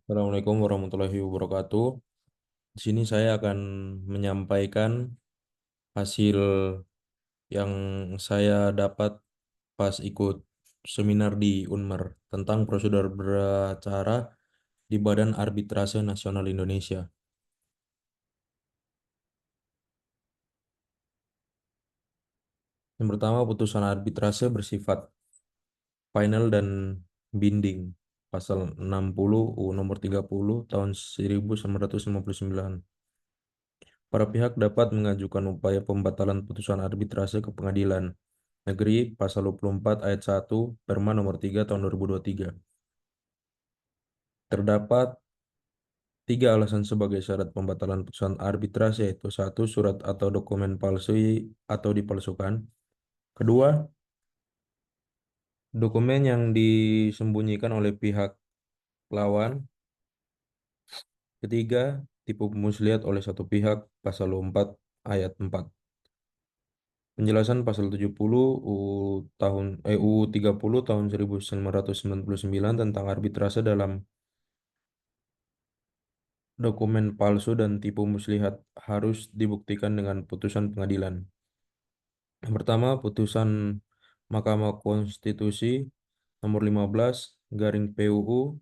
Assalamualaikum warahmatullahi wabarakatuh. Di sini saya akan menyampaikan hasil yang saya dapat pas ikut seminar di Unmer tentang prosedur beracara di Badan Arbitrase Nasional Indonesia. Yang pertama, putusan arbitrase bersifat final dan binding. Pasal 60 U nomor 30 tahun 1959. Para pihak dapat mengajukan upaya pembatalan putusan arbitrase ke pengadilan negeri pasal 24 ayat 1 Perma nomor 3 tahun 2023. Terdapat tiga alasan sebagai syarat pembatalan putusan arbitrase, yaitu satu, surat atau dokumen palsu atau dipalsukan. Kedua, dokumen yang disembunyikan oleh pihak lawan. Ketiga, tipu muslihat oleh satu pihak, pasal 4 ayat 4. Penjelasan pasal 70 UU 30 tahun 1999 tentang arbitrase dalam dokumen palsu dan tipu muslihat harus dibuktikan dengan putusan pengadilan. Yang pertama, putusan Mahkamah Konstitusi nomor 15 garing PUU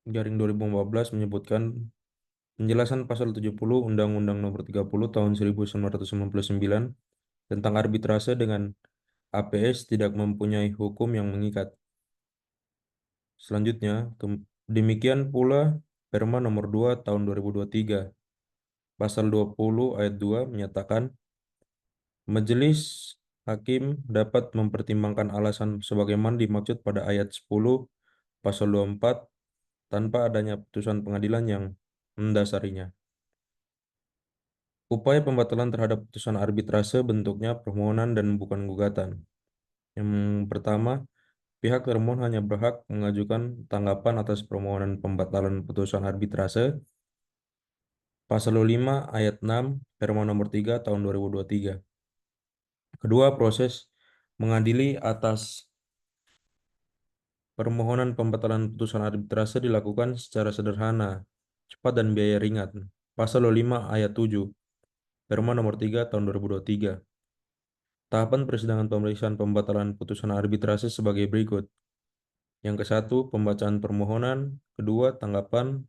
garing 2014 menyebutkan penjelasan pasal 70 Undang-Undang nomor 30 tahun 1999 tentang arbitrase dengan APS tidak mempunyai hukum yang mengikat. Selanjutnya, demikian pula Perma nomor 2 tahun 2023 pasal 20 ayat 2 menyatakan majelis hakim dapat mempertimbangkan alasan sebagaimana dimaksud pada ayat 10 pasal 24 tanpa adanya putusan pengadilan yang mendasarinya. Upaya pembatalan terhadap putusan arbitrase bentuknya permohonan dan bukan gugatan. Yang pertama, pihak termohon hanya berhak mengajukan tanggapan atas permohonan pembatalan putusan arbitrase pasal 5 ayat 6 Perma nomor 3 tahun 2023. Kedua, proses mengadili atas permohonan pembatalan putusan arbitrase dilakukan secara sederhana, cepat dan biaya ringan. Pasal 5 ayat 7 Perma nomor 3 tahun 2023. Tahapan persidangan pemeriksaan pembatalan putusan arbitrase sebagai berikut. Yang ke satu, pembacaan permohonan. Kedua, tanggapan.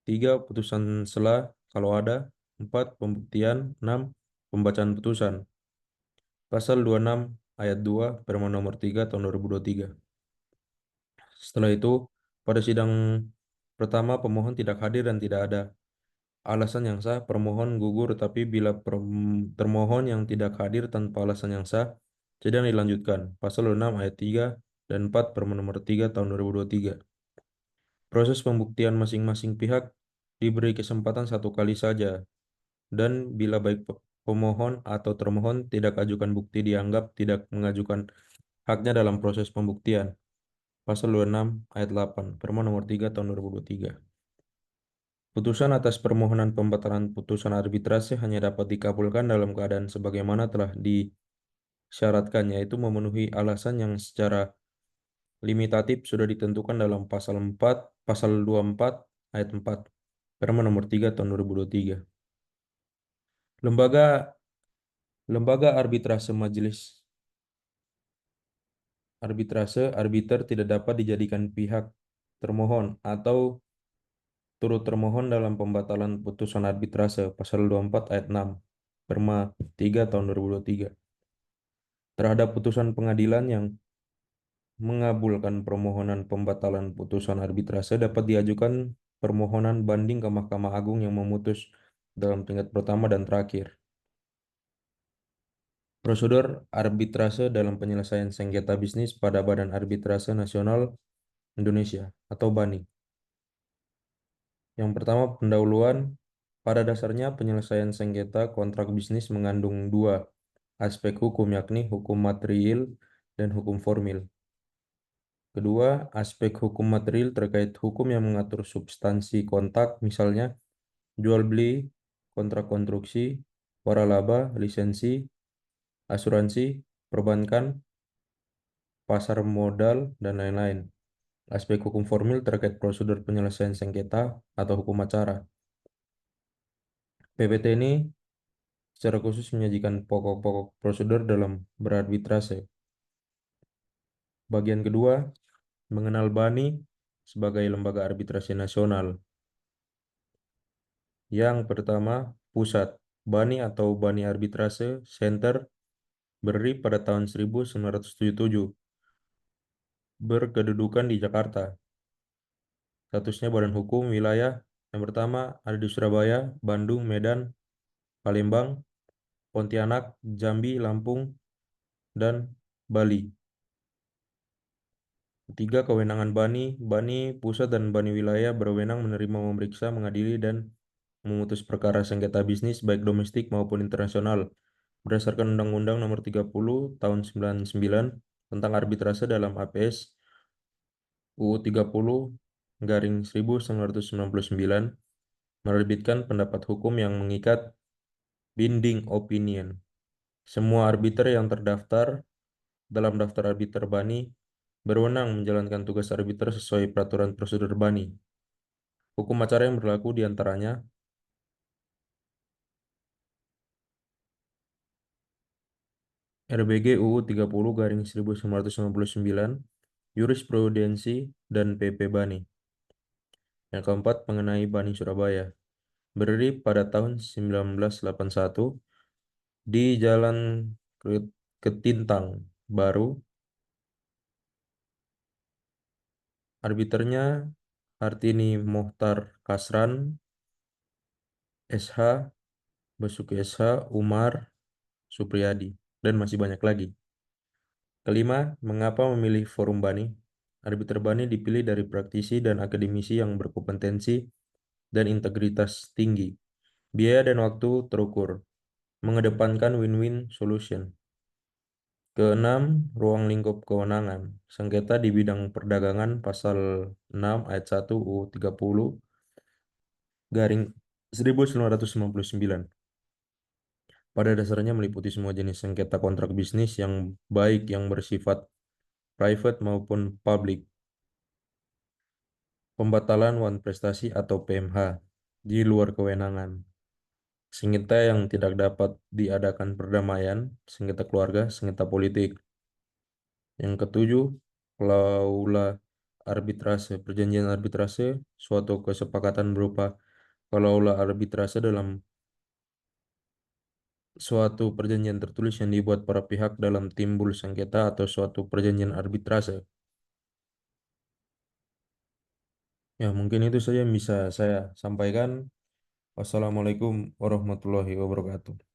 Tiga, putusan sela kalau ada. Empat, pembuktian. Enam, pembacaan putusan. Pasal 26 ayat 2 Perma nomor 3 tahun 2023. Setelah itu, pada sidang pertama pemohon tidak hadir dan tidak ada alasan yang sah, permohon gugur, tetapi bila termohon yang tidak hadir tanpa alasan yang sah, sidang dilanjutkan. Pasal 6 ayat 3 dan 4 Permen nomor 3 tahun 2023. Proses pembuktian masing-masing pihak diberi kesempatan satu kali saja, dan bila baik pemohon atau termohon tidak ajukan bukti dianggap tidak mengajukan haknya dalam proses pembuktian. Pasal 26 ayat 8 Permen nomor 3 tahun 2023. Putusan atas permohonan pembatalan putusan arbitrase hanya dapat dikabulkan dalam keadaan sebagaimana telah disyaratkan, yaitu memenuhi alasan yang secara limitatif sudah ditentukan dalam pasal 24 ayat 4 Perma nomor 3 tahun 2023. Lembaga Lembaga Arbitrase Majelis Arbitrase arbiter tidak dapat dijadikan pihak termohon atau turut termohon dalam pembatalan putusan arbitrase pasal 24 ayat 6 Perma 3 tahun 2023. Terhadap putusan pengadilan yang mengabulkan permohonan pembatalan putusan arbitrase dapat diajukan permohonan banding ke Mahkamah Agung yang memutus dalam tingkat pertama dan terakhir. Prosedur arbitrase dalam penyelesaian sengketa bisnis pada Badan Arbitrase Nasional Indonesia atau BANI. Yang pertama, pendahuluan. Pada dasarnya penyelesaian sengketa kontrak bisnis mengandung dua aspek hukum, yakni hukum material dan hukum formil. Kedua, aspek hukum material terkait hukum yang mengatur substansi kontrak, misalnya jual beli, kontrak konstruksi, waralaba, lisensi, asuransi, perbankan, pasar modal, dan lain-lain. Aspek hukum formil terkait prosedur penyelesaian sengketa atau hukum acara. PPT ini secara khusus menyajikan pokok-pokok prosedur dalam berarbitrase. Bagian kedua, mengenal BANI sebagai lembaga arbitrase nasional. Yang pertama, pusat. BANI atau BANI Arbitrase Center berdiri pada tahun 1977, berkedudukan di Jakarta. Statusnya badan hukum wilayah yang pertama ada di Surabaya, Bandung, Medan, Palembang, Pontianak, Jambi, Lampung, dan Bali. Ketiga, kewenangan BANI. BANI pusat dan BANI wilayah berwenang menerima, memeriksa, mengadili, dan memutus perkara sengketa bisnis baik domestik maupun internasional berdasarkan Undang-Undang Nomor 30 Tahun 99 tentang arbitrase dalam APS UU 30 garing 1999 menerbitkan pendapat hukum yang mengikat binding opinion. Semua arbiter yang terdaftar dalam daftar arbiter BANI berwenang menjalankan tugas arbiter sesuai peraturan prosedur BANI. Hukum acara yang berlaku diantaranya RBG UU 30 garing 1999, jurisprudensi, dan PP BANI. Yang keempat, mengenai BANI Surabaya. Berdiri pada tahun 1981 di Jalan Ketintang Baru. Arbiternya Hartini Mohtar Kasran, SH, Basuki SH, Umar, Supriyadi, dan masih banyak lagi. Kelima, mengapa memilih forum BANI? Arbiter BANI dipilih dari praktisi dan akademisi yang berkompetensi dan integritas tinggi. Biaya dan waktu terukur, mengedepankan win-win solution. Keenam, ruang lingkup kewenangan. Sengketa di bidang perdagangan pasal 6 ayat 1 UU 30 garing 1999. Pada dasarnya meliputi semua jenis sengketa kontrak bisnis yang baik yang bersifat private maupun public. Pembatalan wan prestasi atau PMH di luar kewenangan. Sengketa yang tidak dapat diadakan perdamaian, sengketa keluarga, sengketa politik. Yang ketujuh, klausula arbitrase. Perjanjian arbitrase, suatu kesepakatan berupa klausula arbitrase dalam suatu perjanjian tertulis yang dibuat para pihak dalam timbul sengketa atau suatu perjanjian arbitrase. Ya, mungkin itu saja yang bisa saya sampaikan. Wassalamualaikum warahmatullahi wabarakatuh.